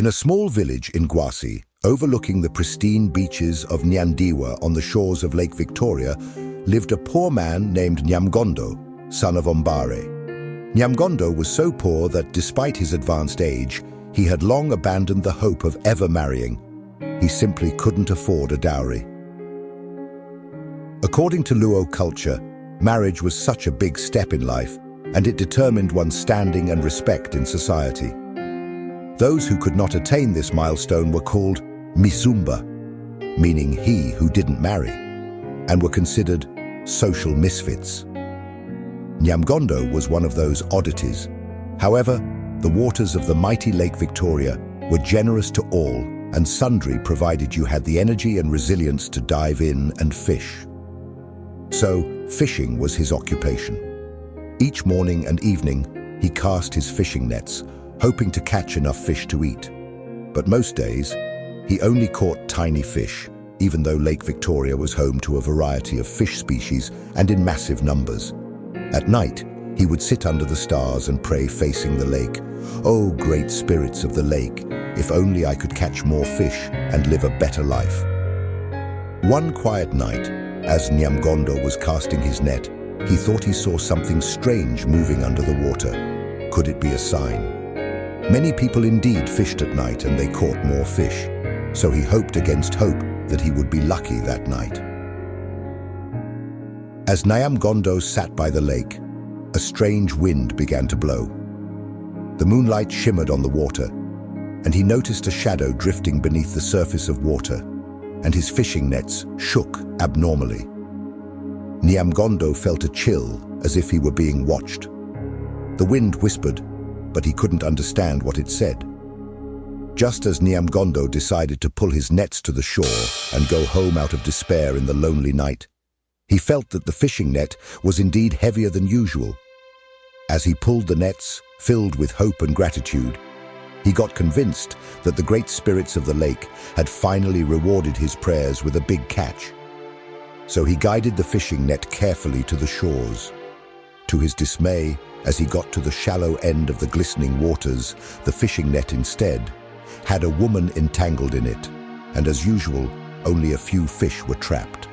In a small village in Gwasi, overlooking the pristine beaches of Nyandiwa on the shores of Lake Victoria, lived a poor man named Nyamgondho, son of Ombare. Nyamgondho was so poor that despite his advanced age, he had long abandoned the hope of ever marrying. He simply couldn't afford a dowry. According to Luo culture, marriage was such a big step in life, and it determined one's standing and respect in society. Those who could not attain this milestone were called Misumba, meaning he who didn't marry, and were considered social misfits. Nyamgondho was one of those oddities. However, the waters of the mighty Lake Victoria were generous to all, and sundry provided you had the energy and resilience to dive in and fish. So, fishing was his occupation. Each morning and evening, he cast his fishing nets, hoping to catch enough fish to eat. But most days, he only caught tiny fish, even though Lake Victoria was home to a variety of fish species and in massive numbers. At night, he would sit under the stars and pray facing the lake. "Oh, great spirits of the lake, if only I could catch more fish and live a better life." One quiet night, as Nyamgondho was casting his net, he thought he saw something strange moving under the water. Could it be a sign? Many people indeed fished at night and they caught more fish, so he hoped against hope that he would be lucky that night. As Nyamgondho sat by the lake, a strange wind began to blow. The moonlight shimmered on the water, and he noticed a shadow drifting beneath the surface of water, and his fishing nets shook abnormally. Nyamgondho felt a chill, as if he were being watched. The wind whispered, but he couldn't understand what it said. Just as Nyamgondho decided to pull his nets to the shore and go home out of despair in the lonely night, he felt that the fishing net was indeed heavier than usual. As he pulled the nets, filled with hope and gratitude, he got convinced that the great spirits of the lake had finally rewarded his prayers with a big catch. So he guided the fishing net carefully to the shores. To his dismay, as he got to the shallow end of the glistening waters, the fishing net instead had a woman entangled in it, and as usual, only a few fish were trapped.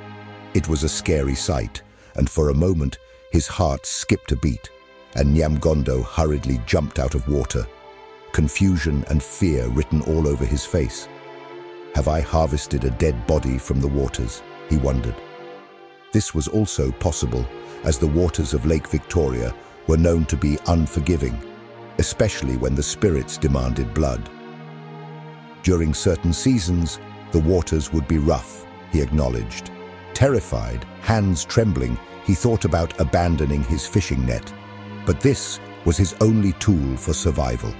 It was a scary sight, and for a moment, his heart skipped a beat, and Nyamgondho hurriedly jumped out of water, confusion and fear written all over his face. "Have I harvested a dead body from the waters?" he wondered. This was also possible, as the waters of Lake Victoria were known to be unforgiving, especially when the spirits demanded blood. During certain seasons, the waters would be rough, he acknowledged. Terrified, hands trembling, he thought about abandoning his fishing net, but this was his only tool for survival.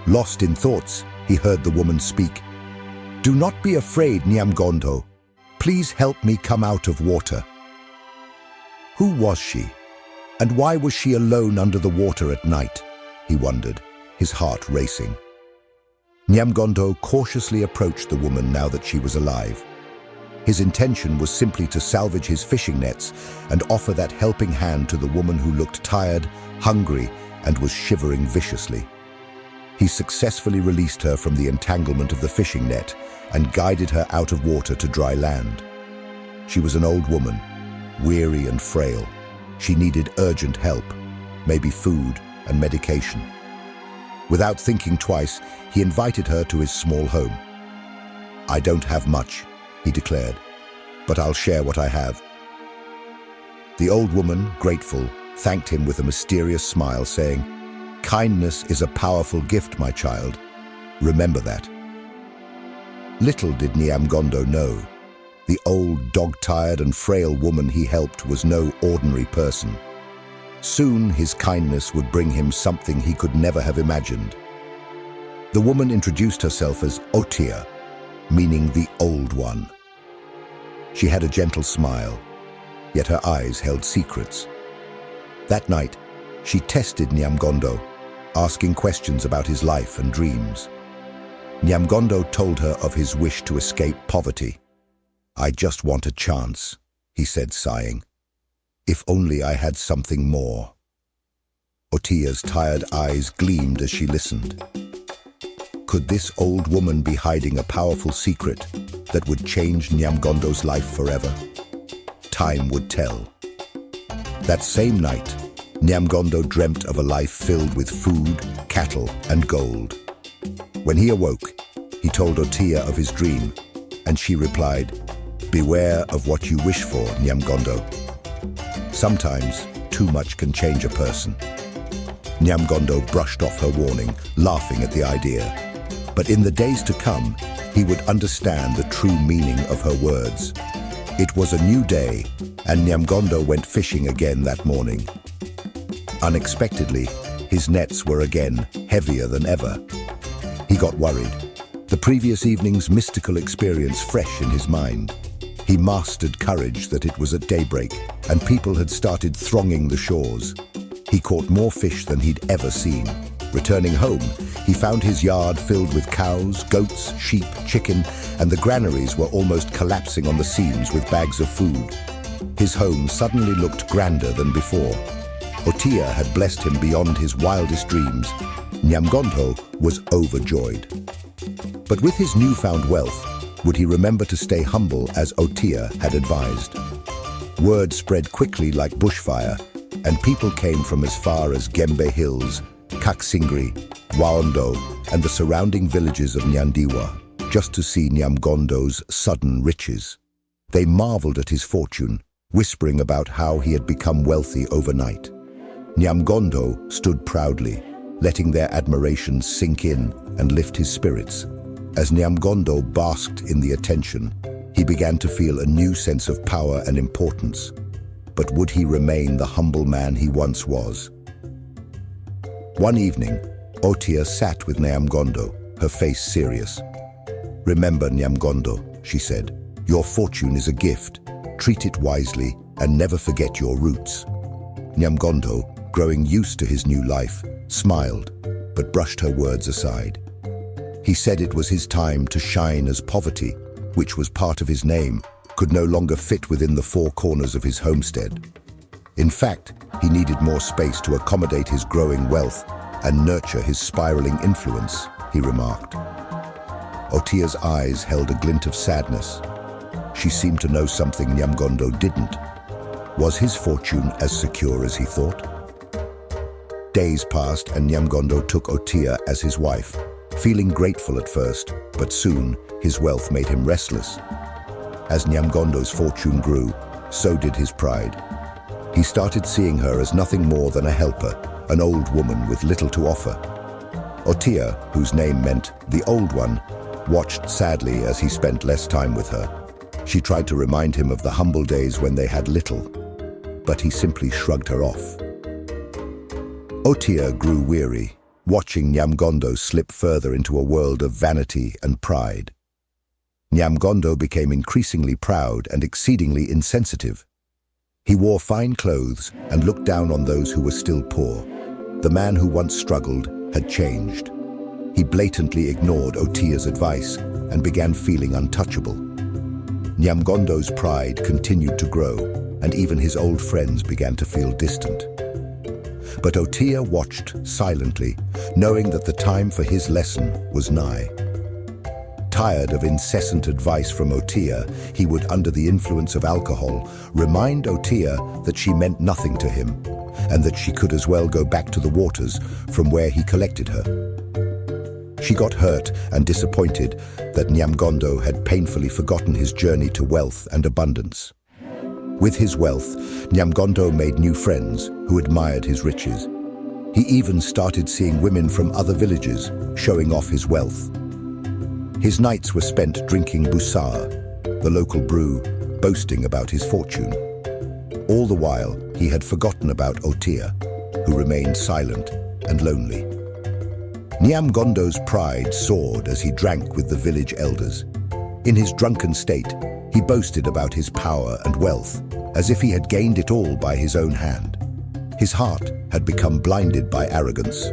Lost in thoughts, he heard the woman speak. "Do not be afraid, Nyamgondho. Please help me come out of water." Who was she? And why was she alone under the water at night? He wondered, his heart racing. Nyamgondho cautiously approached the woman now that she was alive. His intention was simply to salvage his fishing nets and offer that helping hand to the woman who looked tired, hungry, and was shivering viciously. He successfully released her from the entanglement of the fishing net and guided her out of water to dry land. She was an old woman, weary and frail. She needed urgent help, maybe food and medication. Without thinking twice, he invited her to his small home. "I don't have much," he declared, "but I'll share what I have." The old woman, grateful, thanked him with a mysterious smile, saying, "Kindness is a powerful gift, my child. Remember that." Little did Nyamgondho know, the old, dog-tired and frail woman he helped was no ordinary person. Soon his kindness would bring him something he could never have imagined. The woman introduced herself as Otiya, meaning the Old One. She had a gentle smile, yet her eyes held secrets. That night, she tested Nyamgondho, asking questions about his life and dreams. Nyamgondho told her of his wish to escape poverty. "I just want a chance," he said, sighing. "If only I had something more." Otiya's tired eyes gleamed as she listened. Could this old woman be hiding a powerful secret that would change Nyamgondo's life forever? Time would tell. That same night, Nyamgondo dreamt of a life filled with food, cattle, and gold. When he awoke, he told Otiya of his dream, and she replied, "Beware of what you wish for, Nyamgondo. Sometimes, too much can change a person." Nyamgondo brushed off her warning, laughing at the idea. But in the days to come, he would understand the true meaning of her words. It was a new day, and Nyamgondo went fishing again that morning. Unexpectedly, his nets were again heavier than ever. He got worried, the previous evening's mystical experience fresh in his mind. He mastered courage that it was at daybreak, and people had started thronging the shores. He caught more fish than he'd ever seen. Returning home, he found his yard filled with cows, goats, sheep, chicken, and the granaries were almost collapsing on the seams with bags of food. His home suddenly looked grander than before. Otiya had blessed him beyond his wildest dreams. Nyamgondho was overjoyed. But with his newfound wealth, would he remember to stay humble as Otiya had advised? Word spread quickly like bushfire, and people came from as far as Gembe Hills, Kaksingri, Waondo, and the surrounding villages of Nyandiwa, just to see Nyamgondo's sudden riches. They marveled at his fortune, whispering about how he had become wealthy overnight. Nyamgondo stood proudly, letting their admiration sink in and lift his spirits. As Nyamgondo basked in the attention, he began to feel a new sense of power and importance. But would he remain the humble man he once was? One evening, Otiya sat with Nyamgondo, her face serious. "Remember, Nyamgondo," she said, "your fortune is a gift. Treat it wisely and never forget your roots." Nyamgondo, growing used to his new life, smiled, but brushed her words aside. He said it was his time to shine, as poverty, which was part of his name, could no longer fit within the four corners of his homestead. In fact, he needed more space to accommodate his growing wealth and nurture his spiraling influence, he remarked. Otiya's eyes held a glint of sadness. She seemed to know something Nyamgondo didn't. Was his fortune as secure as he thought? Days passed and Nyamgondo took Otiya as his wife, feeling grateful at first, but soon his wealth made him restless. As Nyamgondo's fortune grew, so did his pride. He started seeing her as nothing more than a helper, an old woman with little to offer. Otiya, whose name meant the Old One, watched sadly as he spent less time with her. She tried to remind him of the humble days when they had little, but he simply shrugged her off. Otiya grew weary, watching Nyamgondo slip further into a world of vanity and pride. Nyamgondo became increasingly proud and exceedingly insensitive. He wore fine clothes and looked down on those who were still poor. The man who once struggled had changed. He blatantly ignored Otiya's advice and began feeling untouchable. Nyamgondo's pride continued to grow, and even his old friends began to feel distant. But Otiya watched silently, knowing that the time for his lesson was nigh. Tired of incessant advice from Otiya, he would, under the influence of alcohol, remind Otiya that she meant nothing to him, and that she could as well go back to the waters from where he collected her. She got hurt and disappointed that Nyamgondo had painfully forgotten his journey to wealth and abundance. With his wealth, Nyamgondo made new friends who admired his riches. He even started seeing women from other villages, showing off his wealth. His nights were spent drinking busar, the local brew, boasting about his fortune. All the while, he had forgotten about Otiya, who remained silent and lonely. Nyamgondo's pride soared as he drank with the village elders. In his drunken state, he boasted about his power and wealth, as if he had gained it all by his own hand. His heart had become blinded by arrogance.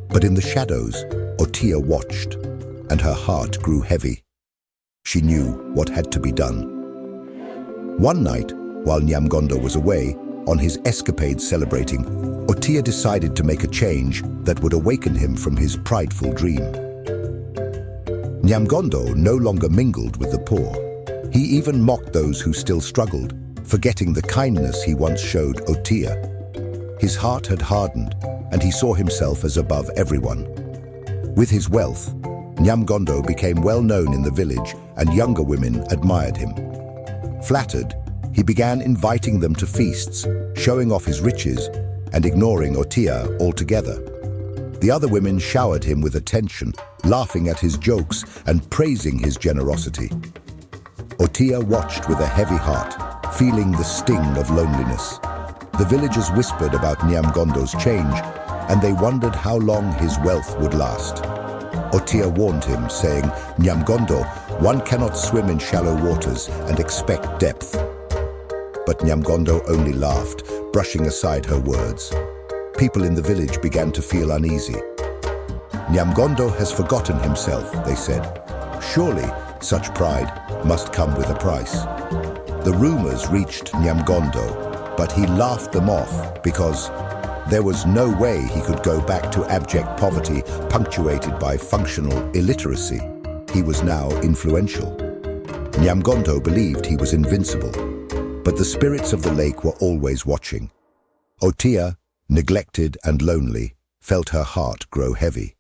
But in the shadows, Otiya watched, and her heart grew heavy. She knew what had to be done. One night, while Nyamgondo was away, on his escapade celebrating, Otiya decided to make a change that would awaken him from his prideful dream. Nyamgondho no longer mingled with the poor. He even mocked those who still struggled, forgetting the kindness he once showed Otiya. His heart had hardened, and he saw himself as above everyone. With his wealth, Nyamgondho became well known in the village, and younger women admired him. Flattered, he began inviting them to feasts, showing off his riches, and ignoring Otiya altogether. The other women showered him with attention, laughing at his jokes and praising his generosity. Otiya watched with a heavy heart, feeling the sting of loneliness. The villagers whispered about Nyamgondho's change, and they wondered how long his wealth would last. Otiya warned him, saying, "Nyamgondho, one cannot swim in shallow waters and expect depth." But Nyamgondho only laughed, brushing aside her words. People in the village began to feel uneasy. "Nyamgondho has forgotten himself," they said. "Surely such pride must come with a price." The rumors reached Nyamgondho, but he laughed them off because there was no way he could go back to abject poverty punctuated by functional illiteracy. He was now influential. Nyamgondho believed he was invincible, but the spirits of the lake were always watching. Otiya, neglected and lonely, felt her heart grow heavy.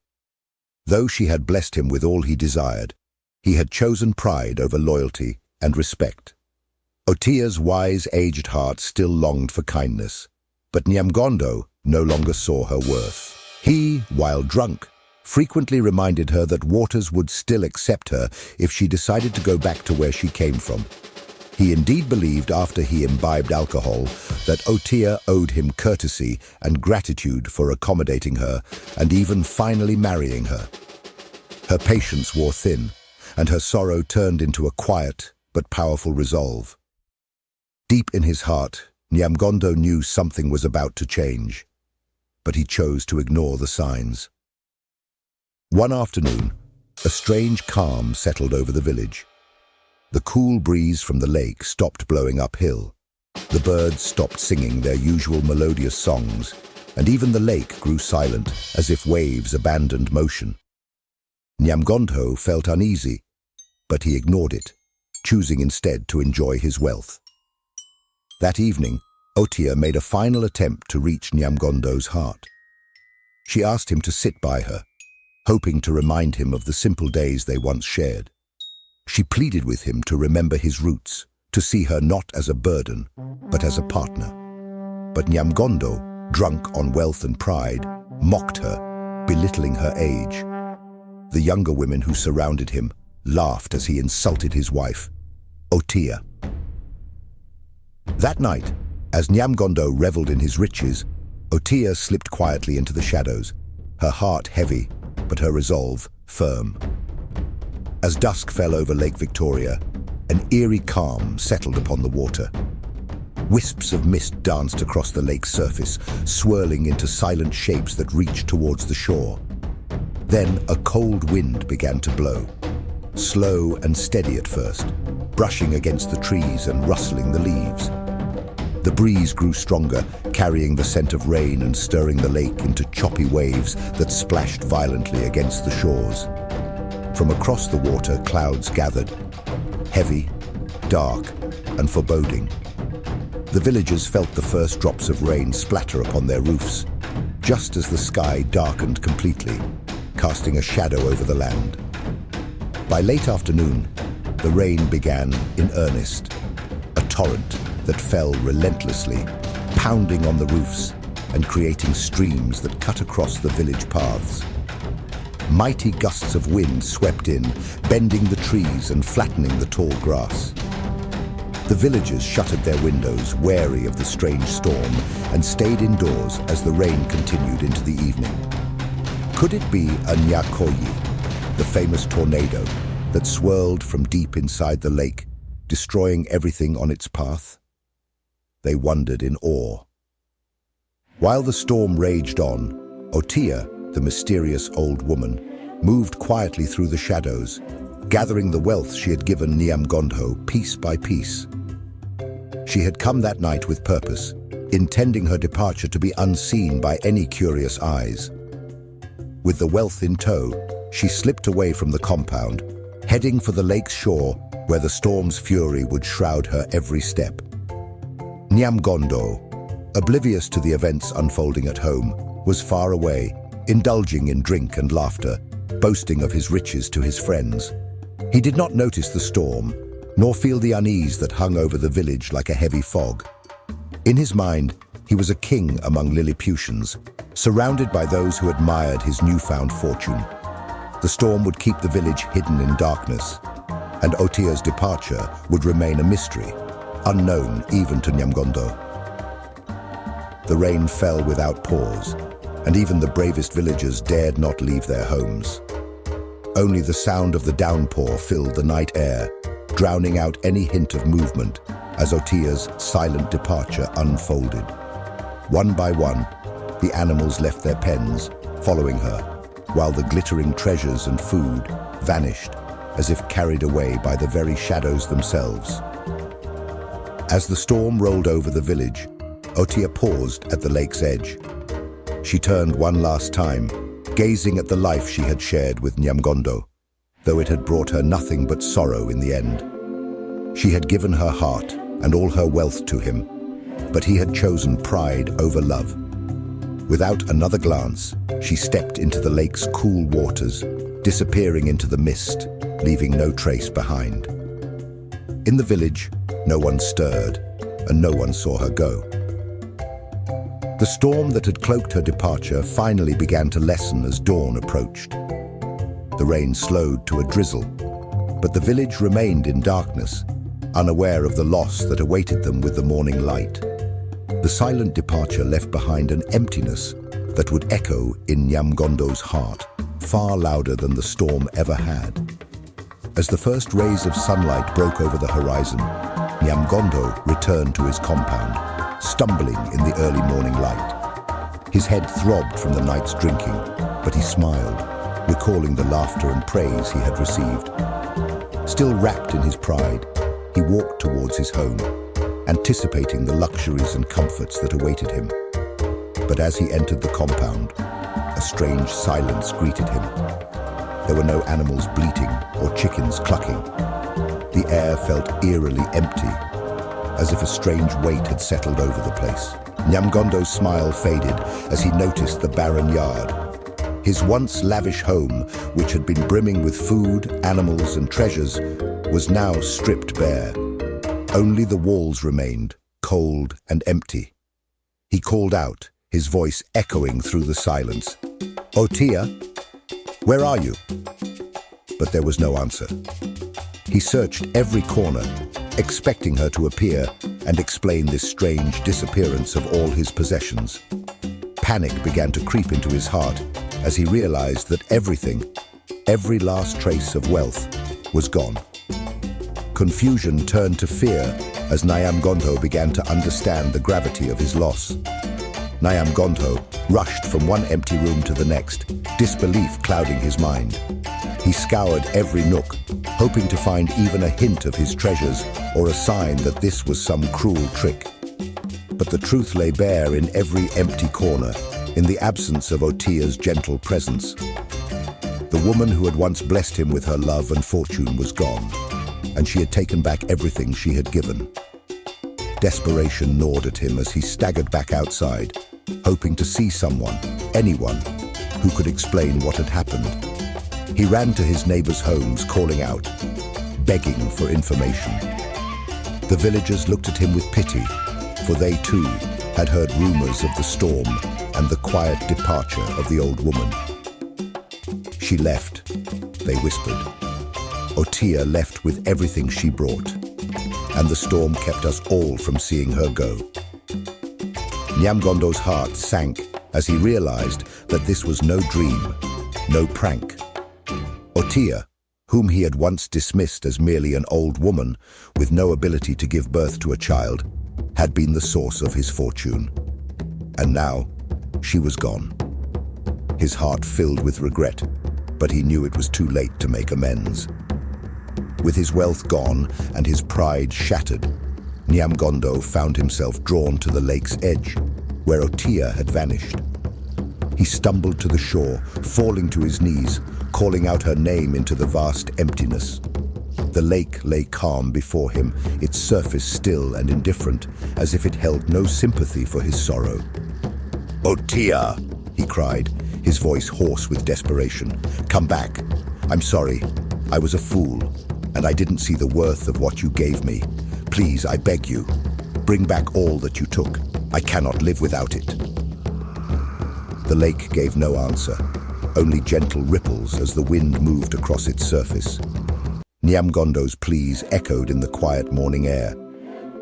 Though she had blessed him with all he desired, he had chosen pride over loyalty and respect. Otiya's wise, aged heart still longed for kindness, but Nyamgondho no longer saw her worth. He, while drunk, frequently reminded her that waters would still accept her if she decided to go back to where she came from. He indeed believed after he imbibed alcohol that Otiya owed him courtesy and gratitude for accommodating her and even finally marrying her. Her patience wore thin, and her sorrow turned into a quiet but powerful resolve. Deep in his heart, Nyamgondho knew something was about to change, but he chose to ignore the signs. One afternoon, a strange calm settled over the village. The cool breeze from the lake stopped blowing uphill. The birds stopped singing their usual melodious songs, and even the lake grew silent, as if waves abandoned motion. Nyamgondho felt uneasy, but he ignored it, choosing instead to enjoy his wealth. That evening, Otiya made a final attempt to reach Nyamgondho's heart. She asked him to sit by her, hoping to remind him of the simple days they once shared. She pleaded with him to remember his roots, to see her not as a burden, but as a partner. But Nyamgondho, drunk on wealth and pride, mocked her, belittling her age. The younger women who surrounded him laughed as he insulted his wife, Otiya. That night, as Nyamgondho reveled in his riches, Otiya slipped quietly into the shadows, her heart heavy, but her resolve firm. As dusk fell over Lake Victoria, an eerie calm settled upon the water. Wisps of mist danced across the lake's surface, swirling into silent shapes that reached towards the shore. Then a cold wind began to blow, slow and steady at first, brushing against the trees and rustling the leaves. The breeze grew stronger, carrying the scent of rain and stirring the lake into choppy waves that splashed violently against the shores. From across the water, clouds gathered, heavy, dark, and foreboding. The villagers felt the first drops of rain splatter upon their roofs, just as the sky darkened completely, casting a shadow over the land. By late afternoon, the rain began in earnest, a torrent that fell relentlessly, pounding on the roofs and creating streams that cut across the village paths. Mighty gusts of wind swept in, bending the trees and flattening the tall grass. The villagers shuttered their windows, wary of the strange storm, and stayed indoors as the rain continued into the evening. Could it be a Nyakoyi, the famous tornado that swirled from deep inside the lake, destroying everything on its path? They wondered in awe. While the storm raged on, Otiya, the mysterious old woman, moved quietly through the shadows, gathering the wealth she had given Nyamgondho piece by piece. She had come that night with purpose, intending her departure to be unseen by any curious eyes. With the wealth in tow, she slipped away from the compound, heading for the lake's shore where the storm's fury would shroud her every step. Nyamgondho, oblivious to the events unfolding at home, was far away, indulging in drink and laughter, boasting of his riches to his friends. He did not notice the storm, nor feel the unease that hung over the village like a heavy fog. In his mind, he was a king among Lilliputians, surrounded by those who admired his newfound fortune. The storm would keep the village hidden in darkness, and Otiya's departure would remain a mystery, unknown even to Nyamgondho. The rain fell without pause, and even the bravest villagers dared not leave their homes. Only the sound of the downpour filled the night air, drowning out any hint of movement as Otiya's silent departure unfolded. One by one, the animals left their pens, following her, while the glittering treasures and food vanished as if carried away by the very shadows themselves. As the storm rolled over the village, Otiya paused at the lake's edge. She turned one last time, gazing at the life she had shared with Nyamgondho, though it had brought her nothing but sorrow in the end. She had given her heart and all her wealth to him, but he had chosen pride over love. Without another glance, she stepped into the lake's cool waters, disappearing into the mist, leaving no trace behind. In the village, no one stirred, and no one saw her go. The storm that had cloaked her departure finally began to lessen as dawn approached. The rain slowed to a drizzle, but the village remained in darkness, unaware of the loss that awaited them with the morning light. The silent departure left behind an emptiness that would echo in Nyamgondho's heart, far louder than the storm ever had. As the first rays of sunlight broke over the horizon, Nyamgondho returned to his compound, stumbling in the early morning light. His head throbbed from the night's drinking, but he smiled, recalling the laughter and praise he had received. Still wrapped in his pride, he walked towards his home, anticipating the luxuries and comforts that awaited him. But as he entered the compound, a strange silence greeted him. There were no animals bleating or chickens clucking. The air felt eerily empty, as if a strange weight had settled over the place. Nyamgondho's smile faded as he noticed the barren yard. His once lavish home, which had been brimming with food, animals, and treasures, was now stripped bare. Only the walls remained, cold and empty. He called out, his voice echoing through the silence. "Otiya, where are you?" But there was no answer. He searched every corner, expecting her to appear and explain this strange disappearance of all his possessions. Panic began to creep into his heart as he realized that everything, every last trace of wealth, was gone. Confusion turned to fear as Nyamgondho began to understand the gravity of his loss. Nyamgondho rushed from one empty room to the next, disbelief clouding his mind. He scoured every nook, hoping to find even a hint of his treasures or a sign that this was some cruel trick. But the truth lay bare in every empty corner, in the absence of Otiya's gentle presence. The woman who had once blessed him with her love and fortune was gone, and she had taken back everything she had given. Desperation gnawed at him as he staggered back outside, hoping to see someone, anyone, who could explain what had happened. He ran to his neighbors' homes, calling out, begging for information. The villagers looked at him with pity, for they too had heard rumors of the storm and the quiet departure of the old woman. "She left," they whispered. "Otiya left with everything she brought, and the storm kept us all from seeing her go." Nyamgondho's heart sank as he realized that this was no dream, no prank. Otiya, whom he had once dismissed as merely an old woman with no ability to give birth to a child, had been the source of his fortune. And now, she was gone. His heart filled with regret, but he knew it was too late to make amends. With his wealth gone and his pride shattered, Nyamgondho found himself drawn to the lake's edge, where Otiya had vanished. He stumbled to the shore, falling to his knees, calling out her name into the vast emptiness. The lake lay calm before him, its surface still and indifferent, as if it held no sympathy for his sorrow. "Otiya!" he cried, his voice hoarse with desperation. "Come back. I'm sorry. I was a fool, and I didn't see the worth of what you gave me. Please, I beg you, bring back all that you took. I cannot live without it." The lake gave no answer, only gentle ripples as the wind moved across its surface. Nyamgondho's pleas echoed in the quiet morning air,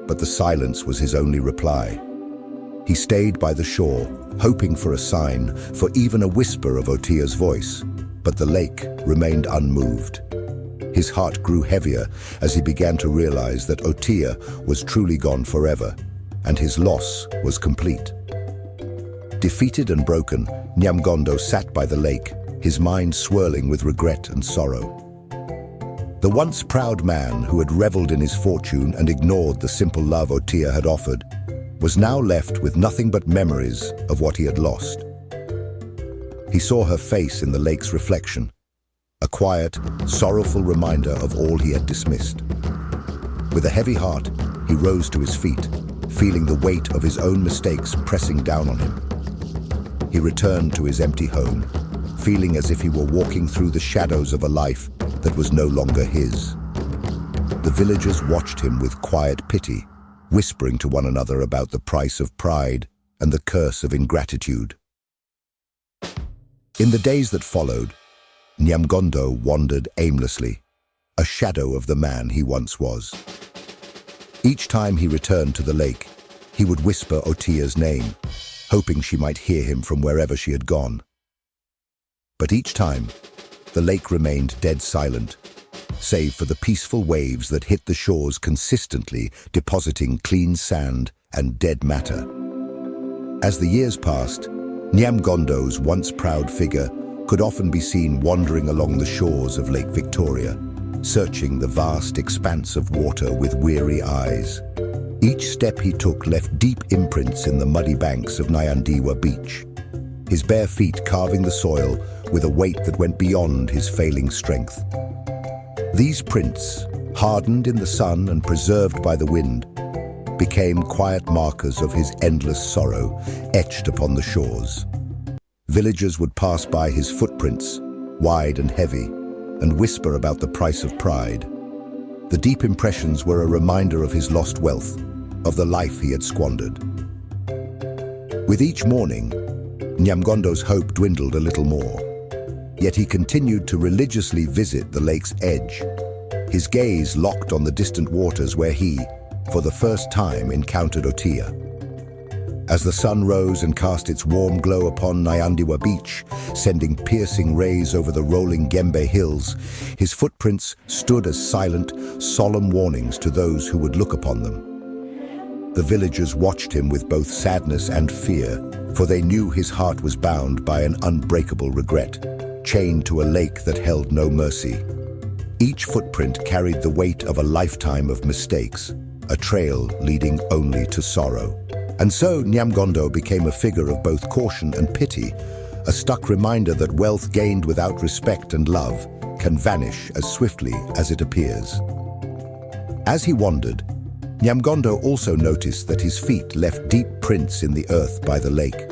but the silence was his only reply. He stayed by the shore, hoping for a sign, for even a whisper of Otiya's voice, but the lake remained unmoved. His heart grew heavier as he began to realize that Otiya was truly gone forever, and his loss was complete. Defeated and broken, Nyamgondho sat by the lake, his mind swirling with regret and sorrow. The once proud man who had reveled in his fortune and ignored the simple love Otiya had offered was now left with nothing but memories of what he had lost. He saw her face in the lake's reflection, a quiet, sorrowful reminder of all he had dismissed. With a heavy heart, he rose to his feet, feeling the weight of his own mistakes pressing down on him. He returned to his empty home, feeling as if he were walking through the shadows of a life that was no longer his. The villagers watched him with quiet pity, whispering to one another about the price of pride and the curse of ingratitude. In the days that followed, Nyamgondho wandered aimlessly, a shadow of the man he once was. Each time he returned to the lake, he would whisper Otiya's name, hoping she might hear him from wherever she had gone. But each time, the lake remained dead silent, save for the peaceful waves that hit the shores consistently, depositing clean sand and dead matter. As the years passed, Nyamgondho's once proud figure could often be seen wandering along the shores of Lake Victoria, searching the vast expanse of water with weary eyes. Each step he took left deep imprints in the muddy banks of Nyamgondho Beach, his bare feet carving the soil with a weight that went beyond his failing strength. These prints, hardened in the sun and preserved by the wind, became quiet markers of his endless sorrow, etched upon the shores. Villagers would pass by his footprints, wide and heavy, and whisper about the price of pride. The deep impressions were a reminder of his lost wealth, of the life he had squandered. With each morning, Nyamgondho's hope dwindled a little more, yet he continued to religiously visit the lake's edge, his gaze locked on the distant waters where he, for the first time, encountered Otiya. As the sun rose and cast its warm glow upon Nyamgondho Beach, sending piercing rays over the rolling Gembe hills, his footprints stood as silent, solemn warnings to those who would look upon them. The villagers watched him with both sadness and fear, for they knew his heart was bound by an unbreakable regret, chained to a lake that held no mercy. Each footprint carried the weight of a lifetime of mistakes, a trail leading only to sorrow. And so Nyamgondho became a figure of both caution and pity, a stuck reminder that wealth gained without respect and love can vanish as swiftly as it appears. As he wandered, Nyamgondho also noticed that his feet left deep prints in the earth by the lake.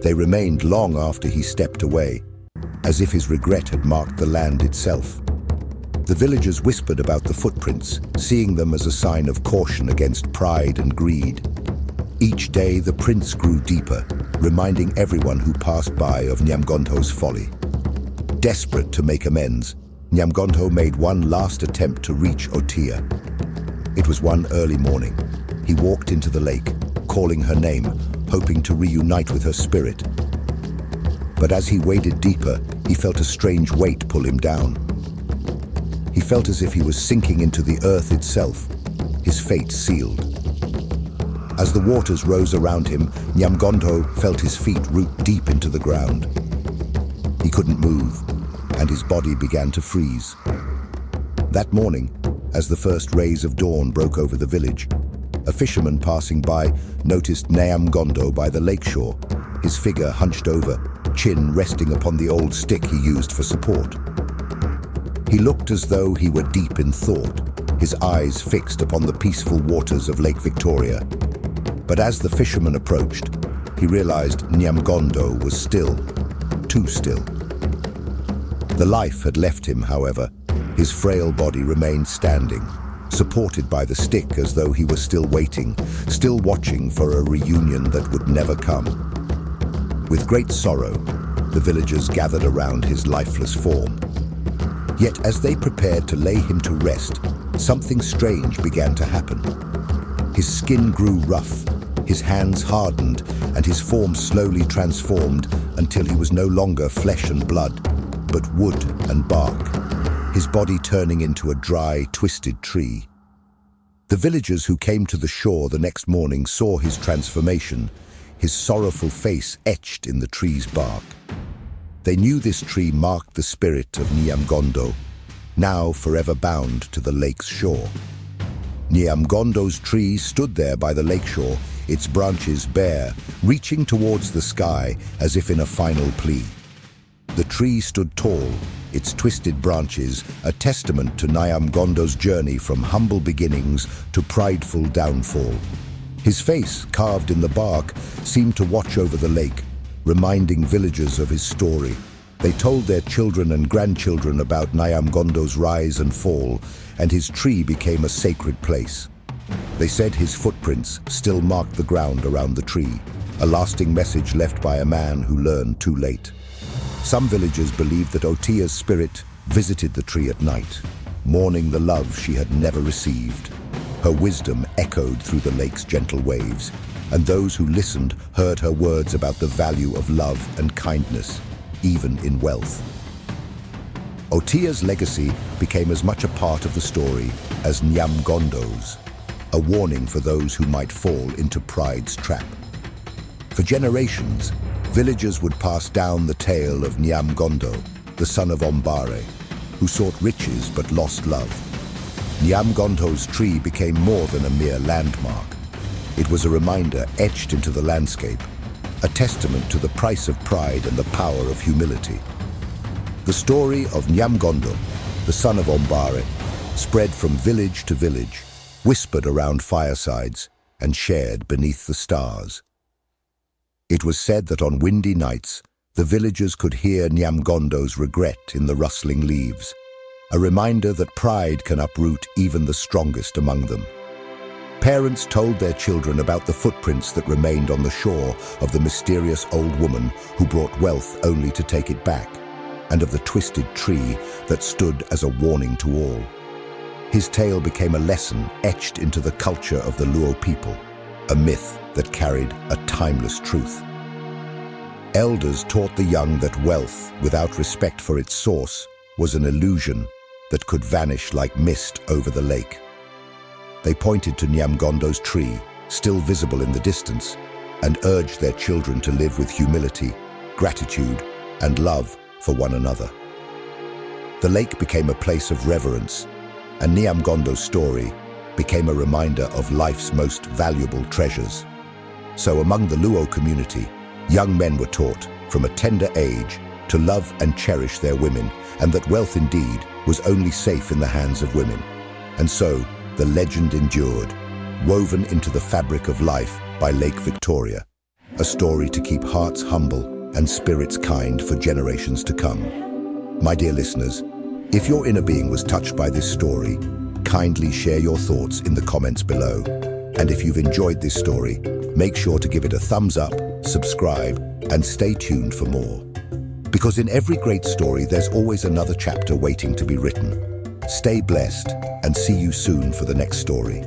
They remained long after he stepped away, as if his regret had marked the land itself. The villagers whispered about the footprints, seeing them as a sign of caution against pride and greed. Each day the prints grew deeper, reminding everyone who passed by of Nyamgondho's folly. Desperate to make amends, Nyamgondho made one last attempt to reach Otiya. It was one early morning. He walked into the lake, calling her name, hoping to reunite with her spirit. But as he waded deeper, he felt a strange weight pull him down. He felt as if he was sinking into the earth itself, his fate sealed. As the waters rose around him, Nyamgondho felt his feet root deep into the ground. He couldn't move, and his body began to freeze. That morning, as the first rays of dawn broke over the village, a fisherman passing by noticed Nyamgondho by the lakeshore, his figure hunched over, chin resting upon the old stick he used for support. He looked as though he were deep in thought, his eyes fixed upon the peaceful waters of Lake Victoria. But as the fisherman approached, he realized Nyamgondho was still, too still. The life had left him, however. His frail body remained standing, supported by the stick as though he were still waiting, still watching for a reunion that would never come. With great sorrow, the villagers gathered around his lifeless form. Yet as they prepared to lay him to rest, something strange began to happen. His skin grew rough, his hands hardened, and his form slowly transformed until he was no longer flesh and blood, but wood and bark, his body turning into a dry, twisted tree. The villagers who came to the shore the next morning saw his transformation, his sorrowful face etched in the tree's bark. They knew this tree marked the spirit of Nyamgondho, now forever bound to the lake's shore. Nyamgondho's tree stood there by the lakeshore, its branches bare, reaching towards the sky as if in a final plea. The tree stood tall, its twisted branches a testament to Nyamgondho's journey from humble beginnings to prideful downfall. His face, carved in the bark, seemed to watch over the lake, reminding villagers of his story. They told their children and grandchildren about Nyamgondho's rise and fall, and his tree became a sacred place. They said his footprints still marked the ground around the tree, a lasting message left by a man who learned too late. Some villagers believed that Otiya's spirit visited the tree at night, mourning the love she had never received. Her wisdom echoed through the lake's gentle waves, and those who listened heard her words about the value of love and kindness, even in wealth. Otiya's legacy became as much a part of the story as Nyamgondho's, a warning for those who might fall into pride's trap. For generations, villagers would pass down the tale of Nyamgondho, the son of Ombare, who sought riches but lost love. Nyamgondho's tree became more than a mere landmark. It was a reminder etched into the landscape, a testament to the price of pride and the power of humility. The story of Nyamgondho, the son of Ombare, spread from village to village, whispered around firesides, and shared beneath the stars. It was said that on windy nights, the villagers could hear Nyamgondho's regret in the rustling leaves, a reminder that pride can uproot even the strongest among them. Parents told their children about the footprints that remained on the shore of the mysterious old woman who brought wealth only to take it back, and of the twisted tree that stood as a warning to all. His tale became a lesson etched into the culture of the Luo people, a myth that carried a timeless truth. Elders taught the young that wealth, without respect for its source, was an illusion that could vanish like mist over the lake. They pointed to Nyamgondho's tree, still visible in the distance, and urged their children to live with humility, gratitude, and love for one another. The lake became a place of reverence, and Nyamgondho's story became a reminder of life's most valuable treasures. So among the Luo community, young men were taught, from a tender age, to love and cherish their women, and that wealth indeed was only safe in the hands of women. And so, the legend endured, woven into the fabric of life by Lake Victoria, a story to keep hearts humble and spirits kind for generations to come. My dear listeners, if your inner being was touched by this story, kindly share your thoughts in the comments below. And if you've enjoyed this story, make sure to give it a thumbs up, subscribe, and stay tuned for more. Because in every great story, there's always another chapter waiting to be written. Stay blessed, and see you soon for the next story.